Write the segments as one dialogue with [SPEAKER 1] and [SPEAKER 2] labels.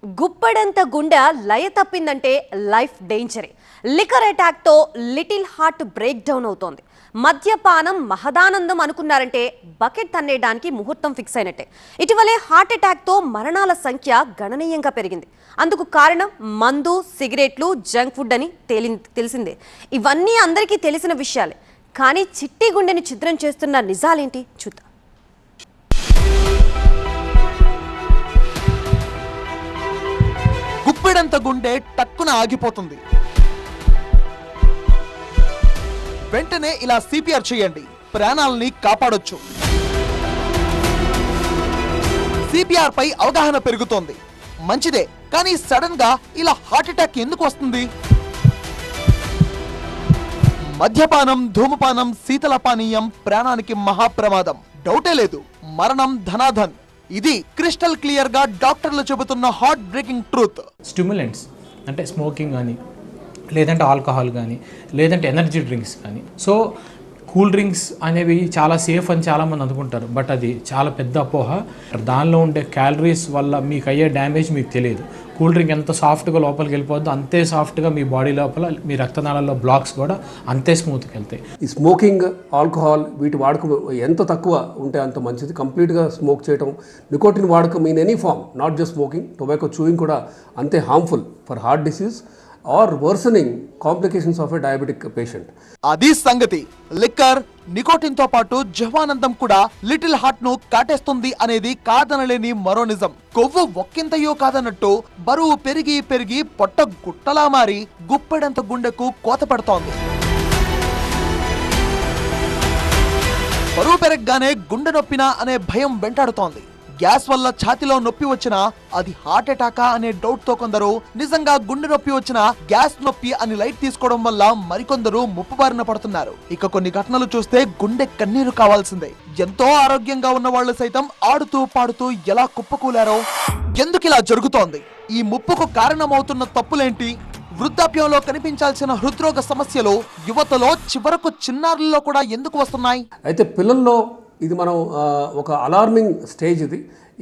[SPEAKER 1] గుప్పడంత గుండె లయ తప్పిందంటే life డేంజరే. Liquor attack తో little heart break down అవుతోంది. మద్యపానం మహదానందం అనుకున్నారంటే బకెట్ తన్నేయడానికి ముహూర్తం ఫిక్స్ అయినట్టే. ఇటీవలే హార్ట్ అటాక్ తో మరణాల సంఖ్య గణనీయంగా పెరిగింది. అందుకు కారణం మందు, సిగరెట్లు, జంక్ ఫుడ్ అని తెలిసిందే. ఇవన్నీ అందరికీ తెలిసిన విషయాలే. కానీ చిట్టి గుండెని ఛిద్రం చేస్తున్న నిజాలేంటి చూద్దాం.
[SPEAKER 2] గుప్పెడంత గుండె టక్కున ఆగిపోతుంది. వెంటనే ఇలా సిపిఆర్ చేయండి, ప్రాణాలని కాపాడొచ్చు. సిపిఆర్ పై అవగాహన పెరుగుతోంది, మంచిదే. కానీ సడన్ గా ఇలా హార్ట్ అటాక్ ఎందుకు వస్తుంది? మద్యపానం, ధూమపానం, శీతల పానీయం ప్రాణానికి మహాప్రమాదం, డౌటే లేదు. మరణం ధనాధన్. ఇది క్రిస్టల్ క్లియర్ గా డాక్టర్లు చెబుతున్న హార్ట్ బ్రేకింగ్ ట్రూత్.
[SPEAKER 3] స్టిమ్యులెంట్స్ అంటే స్మోకింగ్ కానీ, లేదంటే ఆల్కహాల్ కానీ, లేదంటే ఎనర్జీ డ్రింక్స్ కానీ. సో కూల్ డ్రింక్స్ అనేవి చాలా సేఫ్ అని చాలామంది అనుకుంటారు, బట్ అది చాలా పెద్ద అపోహ. దానిలో ఉండే క్యాలరీస్ వల్ల మీకు అయ్యే డ్యామేజ్ మీకు తెలియదు. కూల్ డ్రింక్ ఎంత సాఫ్ట్గా లోపలికి వెళ్ళిపోద్దో అంతే సాఫ్ట్గా మీ బాడీ లోపల మీ రక్తనాళాల్లో బ్లాక్స్ కూడా అంతే స్మూత్గా వెళ్తాయి.
[SPEAKER 4] ఈ స్మోకింగ్, ఆల్కహాల్ వీటి వాడకం ఎంత తక్కువ ఉంటే అంత మంచిది. కంప్లీట్గా స్మోక్ చేయటం, నికోటిన్ వాడకం in any form, not just smoking, tobacco chewing కూడా అంతే harmful for heart disease or worsening complications of a diabetic patient.
[SPEAKER 2] అది సంగతి. లిక్కర్, నికోటిన్ తో పాటు జవానందం కూడా లిటిల్ హార్ట్ ను కాటేస్తుంది అనేది కాదనలేని మరో నిజం. కొవ్వు ఒక్కింతయో కాదన్నట్టు బరువు పెరిగి పెరిగి పొట్ట గుట్టలా మారి గుప్పెడంత గుండెకు కోత పడుతోంది. బరువు పెరగగానే గుండె నొప్పినా అనే భయం వెంటాడుతోంది. గ్యాస్ వల్ల ఛాతిలో నొప్పి వచ్చినా అది హార్ట్ అటాకా అనే డౌట్ తో కొందరు, నిజంగా గుండె నొప్పి వచ్చినా గ్యాస్ నొప్పి అని లైట్ తీసుకోవడం వల్ల మరికొందరు ముప్పు బారిన పడుతున్నారు. ఇక కొన్ని ఘటనలు చూస్తే గుండె కన్నీరు కావాల్సిందే. ఎంతో ఆరోగ్యంగా ఉన్న వాళ్ళు సైతం ఆడుతూ పాడుతూ ఎలా కుప్పకూలారో. ఎందుకిలా జరుగుతోంది? ఈ ముప్పుకు కారణమవుతున్న తప్పులేంటి? వృద్ధాప్యంలో కనిపించాల్సిన హృద్రోగ సమస్యలు యువతలో, చివరకు చిన్నారుల్లో కూడా ఎందుకు వస్తున్నాయి?
[SPEAKER 4] అయితే పిల్లల్లో ఇది మనం ఒక అలార్మింగ్ స్టేజ్. ఇది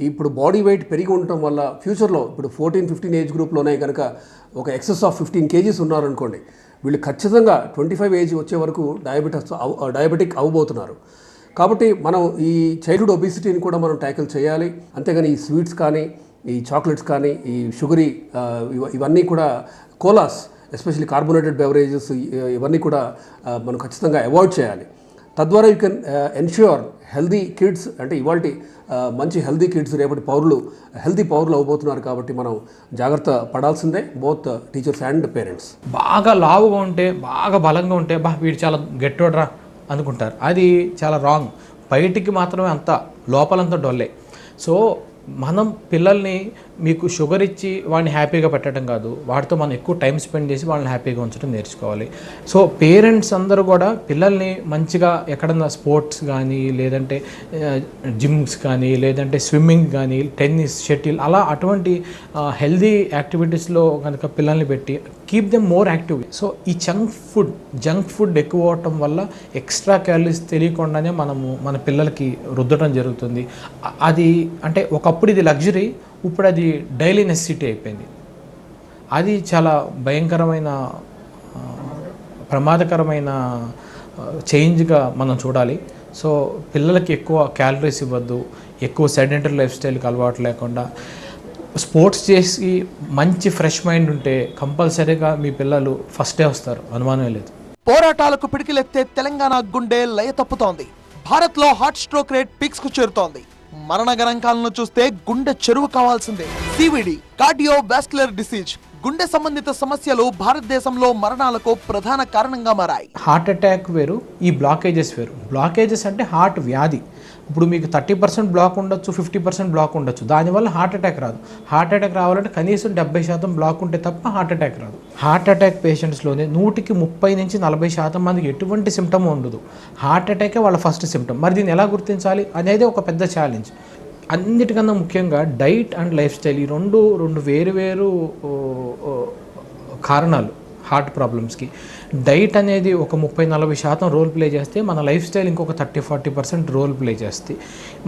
[SPEAKER 4] ఇప్పుడు బాడీ వెయిట్ పెరిగి ఉండటం వల్ల ఫ్యూచర్లో ఇప్పుడు 14-15 ఏజ్ గ్రూప్లోనే కనుక ఒక ఎక్సెస్ ఆఫ్ 15 kgs ఉన్నారనుకోండి, వీళ్ళు ఖచ్చితంగా 25 ఏజ్ వచ్చే వరకు డయాబెటిక్ అవ్వబోతున్నారు. కాబట్టి మనం ఈ చైల్డ్హుడ్ ఒబిసిటీని కూడా మనం ట్యాకిల్ చేయాలి. అంతేగాని ఈ స్వీట్స్ కానీ, ఈ చాక్లెట్స్ కానీ, ఈ షుగరీ ఇవన్నీ కూడా, కోలాస్ ఎస్పెషల్లీ కార్బోనేటెడ్ బెవరేజెస్ ఇవన్నీ కూడా మనం ఖచ్చితంగా అవాయిడ్ చేయాలి. తద్వారా you can ensure healthy kids. అంటే ఇవాళ మంచి హెల్దీ కిడ్స్ రేపటి పౌరులు, హెల్దీ పౌరులు అవబోతున్నారు. కాబట్టి మనం జాగ్రత్త పడాల్సిందే, బోత్ టీచర్స్ అండ్ పేరెంట్స్.
[SPEAKER 3] బాగా లావుగా ఉంటే, బాగా బలంగా ఉంటే వీడు చాలా గట్టివాడరా అనుకుంటారు. అది చాలా రాంగ్. బయటికి మాత్రమే అంత, లోపలంతా డొల్లే. సో మనం పిల్లల్ని మీకు షుగర్ ఇచ్చి వాడిని హ్యాపీగా పెట్టడం కాదు, వాటితో మనం ఎక్కువ టైం స్పెండ్ చేసి వాళ్ళని హ్యాపీగా ఉంచడం నేర్చుకోవాలి. సో పేరెంట్స్ అందరూ కూడా పిల్లల్ని మంచిగా ఎక్కడన్నా స్పోర్ట్స్ కానీ, లేదంటే జిమ్స్ కానీ, లేదంటే స్విమ్మింగ్ కానీ, టెన్నిస్, షటిల్ అలా అటువంటి హెల్దీ యాక్టివిటీస్లో కనుక పిల్లల్ని పెట్టి keep them more active. So ఈ జంక్ ఫుడ్ ఎక్కువ అవటం వల్ల ఎక్స్ట్రా క్యాలరీస్ తెలియకుండానే మన పిల్లలకి రుద్దడం జరుగుతుంది. అది అంటే ఒకప్పుడు ఇది లగ్జరీ, ఇప్పుడు అది డైలీ నెసెసిటీ అయిపోయింది. అది చాలా భయంకరమైన, ప్రమాదకరమైన చేంజ్గా మనం చూడాలి. సో పిల్లలకి ఎక్కువ క్యాలరీస్ ఇవ్వద్దు, ఎక్కువ సెడెంటరీ లైఫ్ స్టైల్కి అలవాటు లేకుండా స్పోర్ట్స్ చేసి మంచి ఫ్రెష్ మైండ్ ఉంటే కంపల్సరీగా మీ పిల్లలు ఫస్టే వస్తారు, అనుమానం లేదు.
[SPEAKER 2] పోరాటాలకు పిడికిలెత్తే తెలంగాణ గుండె లయ తప్పుతోంది. భారత్ లో హార్ట్ స్ట్రోక్ రేట్ పీక్స్ కు చేరుతోంది. మరణ గణాంకాలను చూస్తే గుండె చెరువు కావాల్సిందే. సివిడి, కార్డియోవాస్కులర్ డిసీజ్, గుండె సంబంధిత సమస్యలు భారతదేశంలో మరణాలకు ప్రధాన కారణంగా మారాయి.
[SPEAKER 3] హార్ట్ అటాక్ వేరు, ఈ బ్లాకేజెస్ వేరు. బ్లాకేజెస్ అంటే హార్ట్ వ్యాధి. ఇప్పుడు మీకు 30% బ్లాక్ ఉండొచ్చు, 50% బ్లాక్ ఉండొచ్చు, దానివల్ల హార్ట్ అటాక్ రాదు. హార్ట్ అటాక్ రావాలంటే కనీసం 70% బ్లాక్ ఉంటే తప్ప హార్ట్ అటాక్ రాదు. హార్ట్ అటాక్ పేషెంట్స్లోనే 100-30% మందికి ఎటువంటి సిమ్టమ్ ఉండదు. హార్ట్ అటాకే వాళ్ళ ఫస్ట్ సిమ్టమ్. మరి దీన్ని ఎలా గుర్తించాలి అనేది ఒక పెద్ద ఛాలెంజ్. అన్నిటికన్నా ముఖ్యంగా డైట్ అండ్ లైఫ్ స్టైల్, ఈ రెండు వేరు కారణాలు హార్ట్ ప్రాబ్లమ్స్కి. డైట్ అనేది ఒక 30-40% రోల్ ప్లే చేస్తే మన లైఫ్ స్టైల్ ఇంకొక 30-40% రోల్ ప్లే చేస్తుంది.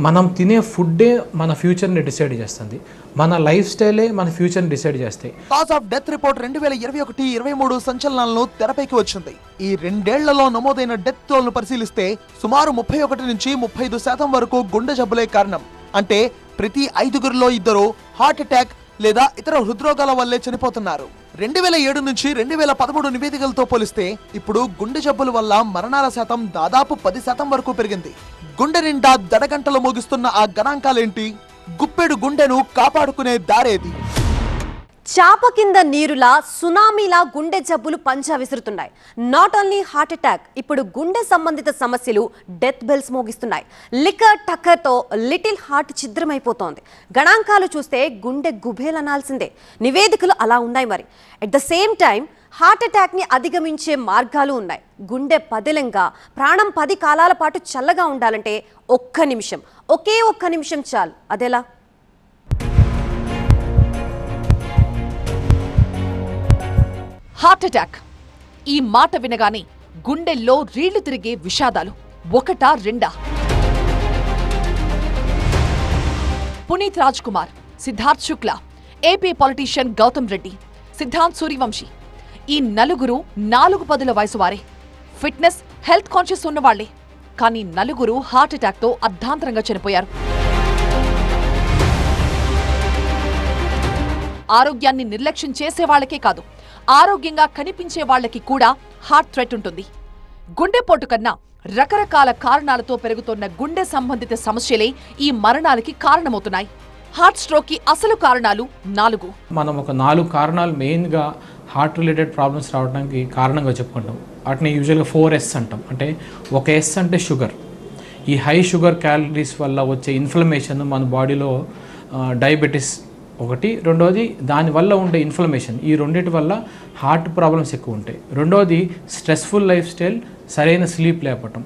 [SPEAKER 3] మనం తినే ఫుడ్డే మన ఫ్యూచర్ని డిసైడ్ చేస్తుంది, మన లైఫ్ స్టైలే మన ఫ్యూచర్ని డిసైడ్ చేస్తాయి.
[SPEAKER 2] కాజ్ ఆఫ్ డెత్ రిపోర్ట్ 2021-23 సంచలనాలను తెరపైకి వచ్చింది. ఈ 2 ఏళ్లలో నమోదైన డెత్ టోల్ను పరిశీలిస్తే సుమారు 31-35% వరకు గుండె జబ్బులే కారణం. అంటే ప్రతి 5గురిలో 2 హార్ట్ అటాక్ లేదా ఇతర హృద్రోగాల వల్లే చనిపోతున్నారు. 2007 నుంచి 2013 నివేదికలతో పోలిస్తే ఇప్పుడు గుండె జబ్బుల వల్ల మరణాల శాతం దాదాపు 10% వరకు పెరిగింది. గుండె నిండా దడగంటలు మోగిస్తున్న ఆ గణాంకాలేంటి? గుప్పెడు గుండెను కాపాడుకునే దారేది?
[SPEAKER 1] చాప కింద నీరులా సునామీలా గుండె జబ్బులు పంజా విసురుతున్నాయి. నాట్ ఓన్లీ హార్ట్ అటాక్, ఇప్పుడు గుండె సంబంధిత సమస్యలు డెత్ బెల్స్ మోగిస్తున్నాయి. లిక్కర్ టక్కర్తో లిటిల్ హార్ట్ ఛిద్రమైపోతోంది. గణాంకాలు చూస్తే గుండె గుబేలనాల్సిందే. నివేదికలు అలా ఉన్నాయి. మరి at the same time heart అటాక్ని అధిగమించే మార్గాలు ఉన్నాయి. గుండె పదిలంగా ప్రాణం 10 కాలాల పాటు చల్లగా ఉండాలంటే ఒకే ఒక్క నిమిషం చాలు. అదెలా?
[SPEAKER 5] హార్ట్ అటాక్ ఈ మాట వినగానే గుండెల్లో రీళ్లు తిరిగే విషాదాలు ఒకటా రెండా? పునీత్ రాజ్ కుమార్, సిద్ధార్థ్ శుక్లా, ఏపీ పొలిటీషియన్ గౌతమ్ రెడ్డి, సిద్ధాంత్ సూర్యవంశీ, ఈ నలుగురు 4 పదుల వయసు వారే. ఫిట్నెస్, హెల్త్ కాన్షియస్ ఉన్నవాళ్లే. కానీ నలుగురు హార్ట్ అటాక్తో అర్ధాంతరంగా చనిపోయారు. ఆరోగ్యాన్ని నిర్లక్ష్యం చేసేవాళ్లకే కాదు, ఆరోగ్యంగా కనిపించే వాళ్లకి కూడా హార్ట్ థ్రెట్ ఉంటుంది. గుండెపోటు కన్నా రకరకాల కారణాలతో పెరుగుతున్న గుండె సంబంధిత సమస్యలే ఈ మరణాలకి కారణమవుతున్నాయి. హార్ట్ స్ట్రోక్ కి అసలు కారణాలు 4.
[SPEAKER 3] మనం ఒక 4 కారణాలు మెయిన్గా హార్ట్ రిలేటెడ్ ప్రాబ్లమ్స్ రావడానికి కారణంగా చెప్పుకుంటాం. వాటిని యూజువల్గా 4S అంటాం. అంటే ఒక S అంటే షుగర్. ఈ హై షుగర్ క్యాలరీస్ వల్ల వచ్చే ఇన్ఫ్లమేషన్ మన బాడీలో డయాబెటీస్ ఒకటి, రెండోది దానివల్ల ఉండే ఇన్ఫ్లమేషన్. ఈ రెండింటి వల్ల హార్ట్ ప్రాబ్లమ్స్ ఎక్కువ ఉంటాయి. రెండోది స్ట్రెస్ఫుల్ లైఫ్ స్టైల్, సరైన స్లీప్ లేపటం.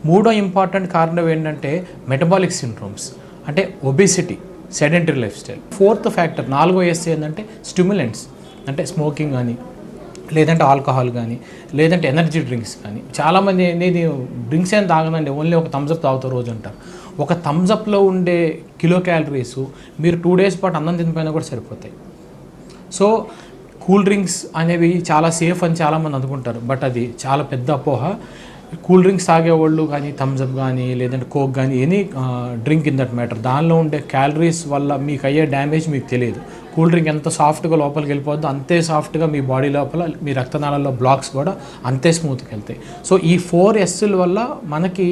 [SPEAKER 3] మూడో ఇంపార్టెంట్ కారణం ఏంటంటే మెటబాలిక్ సిండ్రోమ్స్, అంటే obesity, sedentary life style. 4th factor 4వ S ఏంటంటే స్టిమ్యులెంట్స్, అంటే స్మోకింగ్ కానీ, లేదంటే ఆల్కహాల్ కానీ, లేదంటే ఎనర్జీ డ్రింక్స్ కానీ. చాలామంది నేను డ్రింక్స్ ఏం తాగనండి, ఓన్లీ ఒక థమ్స్అప్ తాగుతారు రోజు అంటారు. ఒక థమ్స్అప్లో ఉండే కిలో క్యాలరీస్ మీరు 2 days పాటు అన్నం తినిపోయినా కూడా సరిపోతాయి. సో కూల్ డ్రింక్స్ అనేవి చాలా సేఫ్ అని చాలామంది అనుకుంటారు, బట్ అది చాలా పెద్ద అపోహ. కూల్ డ్రింక్స్ తాగేవాళ్ళు కానీ, థమ్స్అప్ కానీ, లేదంటే కోక్ కానీ, any drink in that matter, దానిలో ఉండే క్యాలరీస్ వల్ల మీకు అయ్యే డ్యామేజ్ మీకు తెలియదు. కూల్ డ్రింక్ ఎంత సాఫ్ట్గా లోపలికి వెళ్ళిపోద్దో అంతే సాఫ్ట్గా మీ బాడీ లోపల మీ రక్తనాళాల్లో బ్లాక్స్ కూడా అంతే స్మూత్గా వెళ్తాయి. సో ఈ 4Sల వల్ల మనకి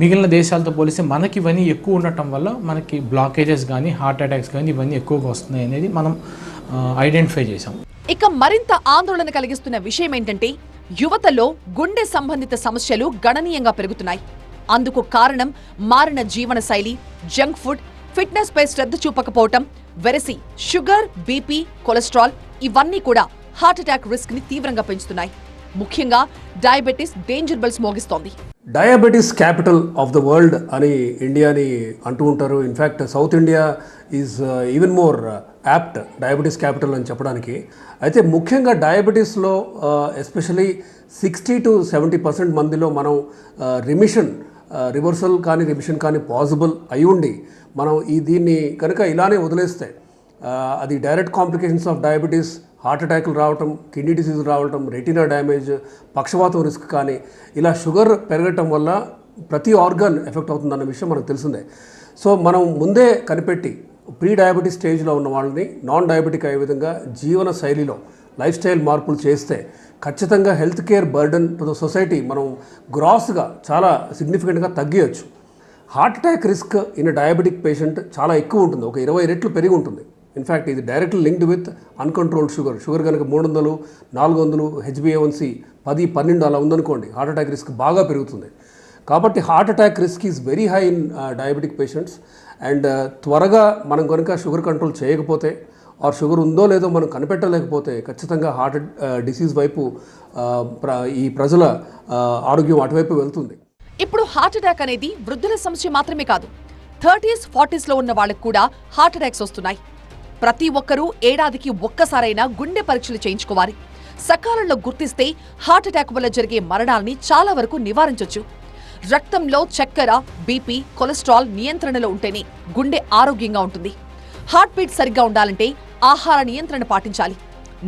[SPEAKER 3] మిగిలిన దేశాలతో పోలిస్తే మనకి ఇవన్నీ ఎక్కువ ఉండటం వల్ల మనకి బ్లాకేజెస్ కానీ, హార్ట్ అటాక్స్ కానీ ఇవన్నీ ఎక్కువగా వస్తున్నాయి అనేది మనం ఐడెంటిఫై చేసాం.
[SPEAKER 5] ఇక మరింత ఆందోళన కలిగిస్తున్న విషయం ఏంటంటే యువతలో గుండె సంబంధిత సమస్యలు గణనీయంగా పెరుగుతున్నాయి. అందుకు కారణం మారిన జీవన శైలి, జంక్ ఫుడ్, ఫిట్నెస్ పై శ్రద్ధ చూపకపోవటం, వెరసి షుగర్, బీపీ, కొలెస్ట్రాల్ ఇవన్నీ కూడా హార్ట్ అటాక్ రిస్క్ ని తీవ్రంగా పెంచుతున్నాయి. ముఖ్యంగా డయాబెటిస్ డేంజర్ బెల్స్ మోగిస్తోంది.
[SPEAKER 4] Diabetes capital of the world అని ఇండియాని అంటూ ఉంటారు. In fact South India is even more apt diabetes capital అని చెప్పడానికి. అయితే ముఖ్యంగా డయాబెటీస్లో ఎస్పెషలీ 60-70% మందిలో మనం రివర్సల్ కానీ రిమిషన్ కానీ పాసిబుల్ అయి ఉండి మనం దీన్ని కనుక ఇలానే వదిలేస్తే అది direct complications of diabetes, heart అటాక్లు రావటం, కిడ్నీ డిసీజ్ రావటం, రెటీనా డ్యామేజ్, పక్షవాతం రిస్క్ కానీ, ఇలా షుగర్ పెరగటం వల్ల ప్రతి ఆర్గాన్ ఎఫెక్ట్ అవుతుందన్న విషయం మనకు తెలిసిందే. సో మనం ముందే కనిపెట్టి ప్రీ డయాబెటిక్ స్టేజ్లో ఉన్న వాళ్ళని నాన్ డయాబెటిక్ అయ్యే విధంగా జీవన శైలిలో లైఫ్ స్టైల్ మార్పులు చేస్తే ఖచ్చితంగా health care burden to the society మనం గ్రాస్గా చాలా సిగ్నిఫికెంట్గా తగ్గించచ్చు. Heart attack risk in diabetic patient చాలా ఎక్కువ ఉంటుంది, ఒక 20 రెట్లు పెరిగి ఉంటుంది. ఇన్ఫ్యాక్ట్ ఇది directly linked with uncontrolled sugar కనుక 300, 400, HbA1c 10-12 అలా ఉందనుకోండి, హార్ట్ అటాక్ రిస్క్ బాగా పెరుగుతుంది. కాబట్టి heart attack risk is very high in diabetic patients. And త్వరగా మనం కనుక షుగర్ కంట్రోల్ చేయకపోతే ఆర్ షుగర్ ఉందో లేదో మనం కనిపెట్టలేకపోతే ఖచ్చితంగా హార్ట్ డిసీజ్ వైపు ఈ ప్రజల ఆరోగ్యం అటువైపు వెళ్తుంది.
[SPEAKER 5] ఇప్పుడు హార్ట్ అటాక్ అనేది వృద్ధుల సమస్య మాత్రమే కాదు, 30s, 40s ఉన్న వాళ్ళకు కూడా హార్ట్ అటాక్స్ వస్తున్నాయి. ప్రతి ఒక్కరూ ఏడాదికి ఒక్కసారైనా గుండె పరీక్షలు చేయించుకోవాలి. సకాలంలో గుర్తిస్తే హార్ట్ అటాక్ వల్ల జరిగే మరణాల్ని చాలా వరకు నివారించొచ్చు. రక్తంలో చక్కెర, బీపీ, కొలెస్ట్రాల్ నియంత్రణలో ఉంటేనే గుండె ఆరోగ్యంగా ఉంటుంది. హార్ట్ బీట్ సరిగ్గా ఉండాలంటే ఆహార నియంత్రణ పాటించాలి.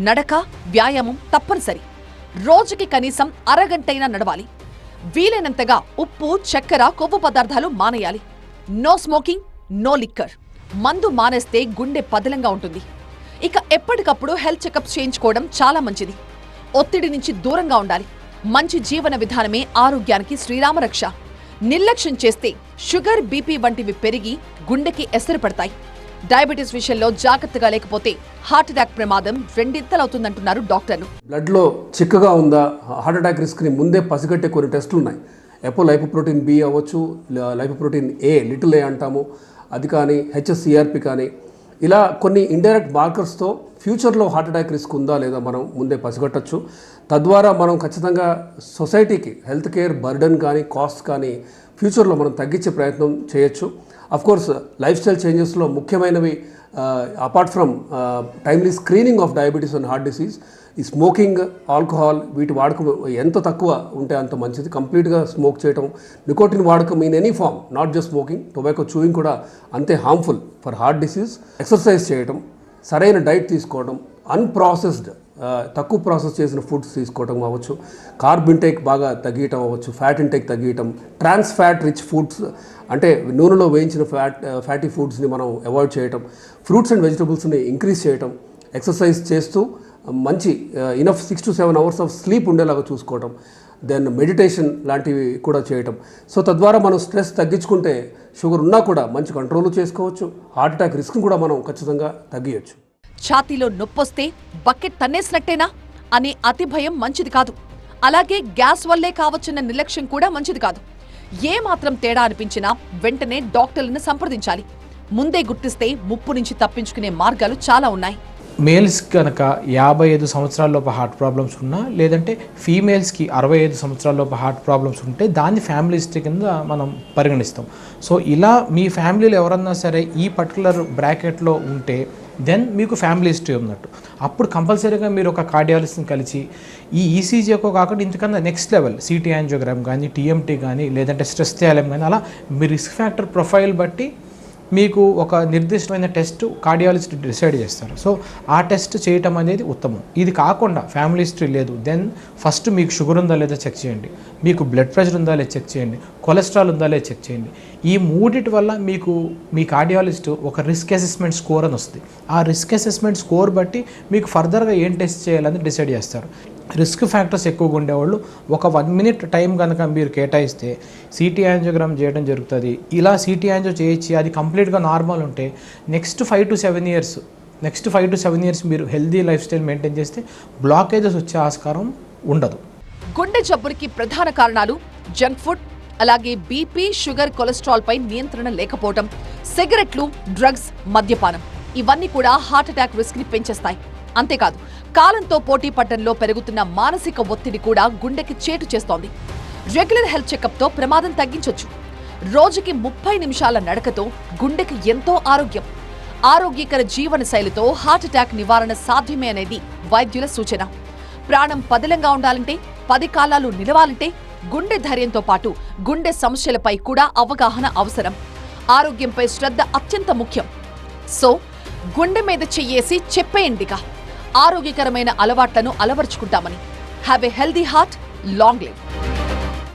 [SPEAKER 5] నడక, వ్యాయామం తప్పనిసరి. రోజుకి కనీసం అరగంటైనా నడవాలి. వీలైనంతగా ఉప్పు, చక్కెర, కొవ్వు పదార్థాలు మానేయాలి. No smoking, no liquor. మందు మానేస్తే గుండె పదిలంగా ఉంటుంది. ఇక ఎప్పటికప్పుడు హెల్త్ చెకప్ చేయించుకోవడం చాలా మంచిది. ఒత్తిడి నుంచి దూరంగా ఉండాలి. మంచి జీవన విధానమే ఆరోగ్యానికి శ్రీరామరక్ష. నిర్లక్ష్యం చేస్తే షుగర్, బీపీ వంటివి పెరిగి గుండెకి ఎసరు పడతాయి. డయాబెటీస్ విషయంలో జాగ్రత్తగా లేకపోతే హార్ట్ అటాక్ ప్రమాదం రెండింతలవుతుందంటున్నారు డాక్టర్లు.
[SPEAKER 4] బ్లడ్లో చిక్కగా ఉందా, హార్ట్ అటాక్ రిస్క్ని ముందే పసిగట్టే కొన్ని టెస్టులు ఉన్నాయి. లైపోప్రోటీన్ బి అవ్వచ్చు, లైపోప్రోటీన్ ఏ, లిటిల్ ఏ అంటాము, అది కానీ హెచ్ఎస్సిఆర్పి కానీ, ఇలా కొన్ని ఇండైరెక్ట్ మార్కర్స్తో ఫ్యూచర్లో హార్ట్ అటాక్ రిస్క్ ఉందా లేదా మనం ముందే పసిగట్టచ్చు. తద్వారా మనం ఖచ్చితంగా సొసైటీకి హెల్త్ కేర్ బర్డెన్ కానీ కాస్ట్ కానీ ఫ్యూచర్లో మనం తగ్గించే ప్రయత్నం చేయొచ్చు. అఫ్కోర్స్ లైఫ్ స్టైల్ చేంజెస్లో ముఖ్యమైనవి apart from timely screening of diabetes and heart disease, ఈ స్మోకింగ్, ఆల్కహాల్ వీటి వాడకం ఎంత తక్కువ ఉంటే అంత మంచిది. కంప్లీట్గా స్మోక్ చేయటం, నికోటిన్ వాడకం in any form, not just smoking, tobacco chewing కూడా అంతే harmful for heart disease. Exercise చేయటం, సరైన డైట్ తీసుకోవడం, అన్ప్రాసెస్డ్ తక్కువ ప్రాసెస్ చేసిన ఫుడ్స్ తీసుకోవటం అవ్వచ్చు, కార్బ్ ఇంటేక్ బాగా తగ్గియటం అవ్వచ్చు, ఫ్యాట్ ఇంటేక్ తగ్గియటం, ట్రాన్స్ ఫ్యాట్ రిచ్ ఫుడ్స్ అంటే నూనెలో వేయించిన ఫ్యాటీ ఫుడ్స్ని మనం అవాయిడ్ చేయటం, ఫ్రూట్స్ అండ్ వెజిటబుల్స్ని ఇంక్రీజ్ చేయటం, ఎక్సర్సైజ్ చేస్తూ మంచి enough 6 to 7 hours of sleep ఉండేలాగా చూసుకోవటం, దెన్ మెడిటేషన్ లాంటివి కూడా చేయటం. సో తద్వారా మనం స్ట్రెస్ తగ్గించుకుంటే షుగర్ ఉన్నా కూడా మంచి కంట్రోల్ చేసుకోవచ్చు. హార్ట్ అటాక్ రిస్క్ కూడా మనం ఖచ్చితంగా తగ్గియచ్చు.
[SPEAKER 5] ఛాతీలో నొప్పొస్తే బకెట్ తన్నేసినట్టేనా అనే అతి భయం మంచిది కాదు. అలాగే గ్యాస్ వల్లే కావచ్చున్న నిర్లక్ష్యం కూడా మంచిది కాదు. ఏ మాత్రం తేడా అనిపించినా వెంటనే డాక్టర్లను సంప్రదించాలి. ముందే గుర్తిస్తే ముప్పు నుంచి తప్పించుకునే మార్గాలు చాలా ఉన్నాయి.
[SPEAKER 3] మేల్స్ కనుక 55 సంవత్సరాల్లోపు హార్ట్ ప్రాబ్లమ్స్ ఉన్నా, లేదంటే ఫీమేల్స్కి 65 సంవత్సరాల్లోపు హార్ట్ ప్రాబ్లమ్స్ ఉంటే దాన్ని ఫ్యామిలీ హిస్టరీ కింద మనం పరిగణిస్తాం. సో ఇలా మీ ఫ్యామిలీలో ఎవరన్నా సరే ఈ పర్టికులర్ బ్రాకెట్లో ఉంటే దెన్ మీకు ఫ్యామిలీ హిస్టరీ ఉన్నట్టు. అప్పుడు కంపల్సరీగా మీరు ఒక కార్డియాలజిస్ట్ని కలిసి ఈ ఈసీజీ ఎక్కువ కాకుండా ఇంతకన్నా నెక్స్ట్ లెవెల్ సిటీ యాంజియోగ్రామ్ కానీ, టీఎంటీ కానీ, లేదంటే స్ట్రెస్ థియాలమ్ కానీ, అలా మీ రిస్క్ ఫ్యాక్టర్ ప్రొఫైల్ బట్టి మీకు ఒక నిర్దిష్టమైన టెస్ట్ కార్డియాలజిస్ట్ డిసైడ్ చేస్తారు. సో ఆ టెస్ట్ చేయటం అనేది ఉత్తమం. ఇది కాకుండా ఫ్యామిలీ హిస్టరీ లేదు, దెన్ ఫస్ట్ మీకు షుగర్ ఉందా లేదా చెక్ చేయండి, మీకు బ్లడ్ ప్రెషర్ ఉందా లేదా చెక్ చేయండి, కొలెస్ట్రాల్ ఉందా లేదా చెక్ చేయండి. ఈ మూడిటి వల్ల మీకు మీ కార్డియాలజిస్ట్ ఒక రిస్క్ అసెస్మెంట్ స్కోర్ అని వస్తుంది. ఆ రిస్క్ అసెస్మెంట్ స్కోర్ బట్టి మీకు ఫర్దర్గా ఏం టెస్ట్ చేయాలని డిసైడ్ చేస్తారు. రిస్క్ ఫ్యాక్టర్స్ ఎక్కువగా ఉండేవాళ్ళు ఒక 1 minute టైం కనుక మీరు కేటాయిస్తే సిటీ యాంజియోగ్రామ్ చేయడం జరుగుతుంది. ఇలా సిటీ యాంజియో చేయించి అది కంప్లీట్గా నార్మల్ ఉంటే నెక్స్ట్ 5 to 7 years మీరు హెల్దీ లైఫ్ స్టైల్ మెయింటైన్ చేస్తే బ్లాకేజెస్ వచ్చే ఆస్కారం ఉండదు.
[SPEAKER 5] గుండె జబ్బులకి ప్రధాన కారణాలు జంక్ ఫుడ్, అలాగే బీపీ, షుగర్, కొలెస్ట్రాల్ పై నియంత్రణ లేకపోవడం, సిగరెట్లు, డ్రగ్స్, మద్యపానం ఇవన్నీ కూడా హార్ట్ అటాక్ రిస్క్ ని పెంచేస్తాయి. అంతేకాదు కాలంతో పోటీ పట్టంలో పెరుగుతున్న మానసిక ఒత్తిడి కూడా గుండెకి చేటు చేస్తోంది. రెగ్యులర్ హెల్త్ చెకప్తో ప్రమాదం తగ్గించొచ్చు. రోజుకి 30 నిమిషాల నడకతో గుండెకి ఎంతో ఆరోగ్యం. ఆరోగ్యకర జీవన శైలితో హార్ట్ అటాక్ నివారణ సాధ్యమే అనేది వైద్యుల సూచన. ప్రాణం పదిలంగా ఉండాలంటే, 10 కాలాలు నిలవాలంటే గుండె ధైర్యంతో పాటు గుండె సమస్యలపై కూడా అవగాహన అవసరం. ఆరోగ్యంపై శ్రద్ధ అత్యంత ముఖ్యం. సో గుండె మీద చెయ్యేసి చెప్పేయండిగా ఆరోగ్యకరమైన అలవాట్లను అలవర్చుకుంటామని. Have a healthy heart, long live.